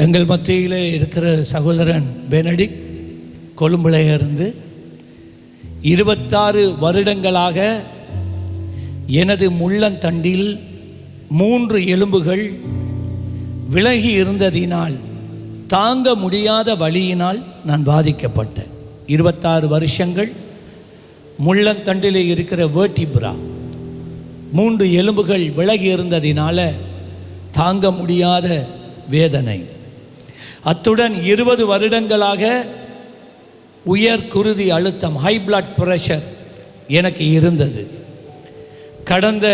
எங்கள் மத்தியிலே இருக்கிற சகோதரன் பெனடிக் கொழும்புல இருந்து 26 வருடங்களாக எனது முள்ளந்தண்டில் 3 எலும்புகள் விலகி இருந்ததினால் தாங்க முடியாத வலியினால் நான் பாதிக்கப்பட்டேன். 26 வருஷங்கள் முள்ளந்தண்டிலே இருக்கிற வேர்டிப்ரா 3 எலும்புகள் விலகி இருந்ததினால தாங்க முடியாத வேதனை. அத்துடன் 20 வருடங்களாக உயர் குருதி அழுத்தம், ஹை பிளட் பிரஷர் எனக்கு இருந்தது. கடந்த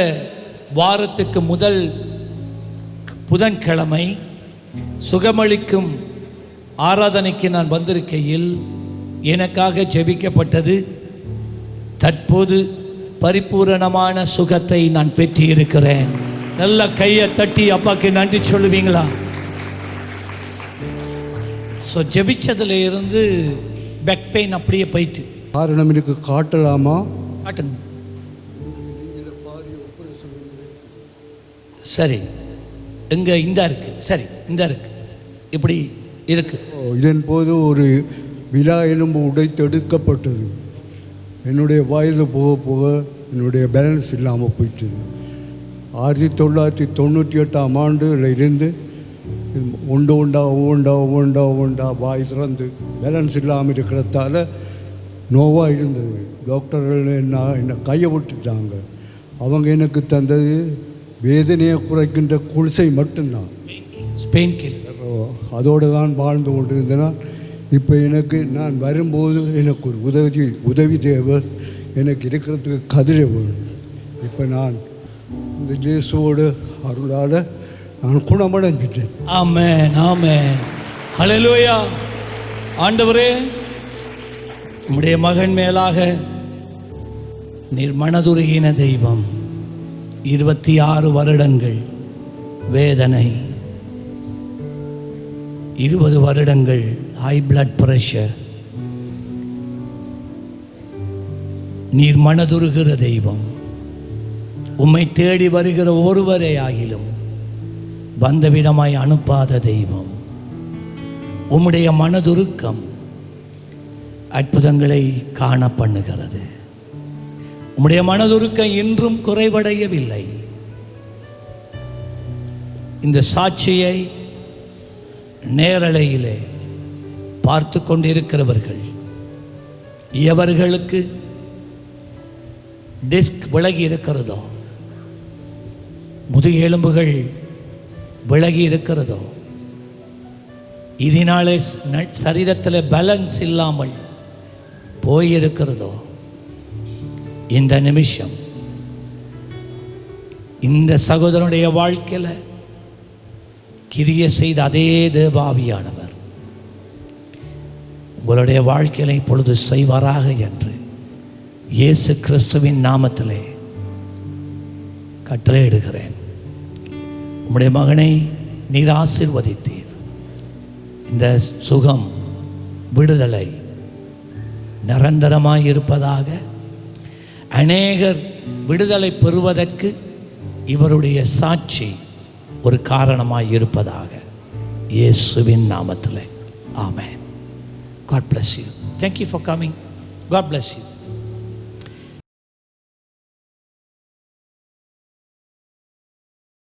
வாரத்துக்கு முதல் புதன்கிழமை சுகமளிக்கும் ஆராதனைக்கு நான் வந்திருக்கையில் எனக்காக ஜெபிக்கப்பட்டது. தற்போது பரிபூரணமான சுகத்தை நான் பெற்றிருக்கிறேன். நல்ல கையை தட்டி அப்பாக்கு நன்றி சொல்லுவீங்களா? ஸோ ஜெபிச்சதுல இருந்து பேக் பெயின் அப்படியே போயிட்டு. காரணம் எனக்கு காட்டலாமா? காட்டுங்க. சரி, இங்கே இந்த இருக்கு. சரி, இந்த இருக்கு, இப்படி இருக்கு. இதன் போது ஒரு விலா எலும்பு உடைத்தெடுக்கப்பட்டது. என்னுடைய வயது போக போக என்னுடைய பேலன்ஸ் இல்லாமல் போயிட்டது. 1998ஆம் ஆண்டுல இருந்து ஒண்டா வாய் சிறந்து பேலன்ஸ் இல்லாமல் இருக்கிறதால நோவாக இருந்தது. டாக்டர்கள் என்னை கையை விட்டுட்டாங்க. அவங்க எனக்கு தந்தது வேதனையை குறைக்கின்ற குளிசை மட்டும்தான், பெயின் கில்லர். அதோடு தான் வாழ்ந்து கொண்டு இருந்தேன். இப்போ எனக்கு நான் வரும்போது எனக்கு ஒரு உதவி தேவை. எனக்கு இருக்கிறதுக்கு கதிரை வேணும். இப்போ நான் இந்த இயேசுவோடு அருளால் நான் குணமடைஞ்சிட்டேன். ஆமென், ஆமென், ஹல்லேலூயா. ஆண்டவரே, உம்முடைய மகன் மேலாக நீர் மனதுருகின தெய்வம். 26 வருடங்கள் வேதனை, 20 வருடங்கள் ஹை பிளட் பிரஷர். நீர் மனதுருகிற தெய்வம். உம்மை தேடி வருகிற ஒருவரே ஆகிலும் வந்தவிடமாய் அனுப்பாத தெய்வம். உம்முடைய மனதுருக்கம் அற்புதங்களை காண பண்ணுகிறது. உம்முடைய மனதுருக்கம் இன்றும் குறைவடையவில்லை. இந்த சாட்சியை நேரலையிலே பார்த்து கொண்டிருக்கிறவர்கள் எவர்களுக்கு டிஸ்க் விலகி இருக்கிறதோ, முதுகெலும்புகள் விலகி இருக்கிறதோ, இதனாலே சரீரத்தில் பேலன்ஸ் இல்லாமல் போயிருக்கிறதோ, இந்த நிமிஷம் இந்த சகோதரனுடைய வாழ்க்கையில் கிரியை செய்த அதே தேவாவியானவர் உங்களுடைய வாழ்க்கையில் இப்பொழுது செய்வாராக என்று இயேசு கிறிஸ்துவின் நாமத்திலே கட்டளையிடுகிறேன். உம்முடைய மகனை நீர் ஆசீர்வதித்தீர். இந்த சுகம், விடுதலை நிரந்தரமாய் இருப்பதாக, அநேகர் விடுதலை பெறுவதற்கு இவருடைய சாட்சி ஒரு காரணமாய் இருப்பதாக இயேசுவின் நாமத்திலே ஆமென். God bless you. Thank you for coming. God bless you.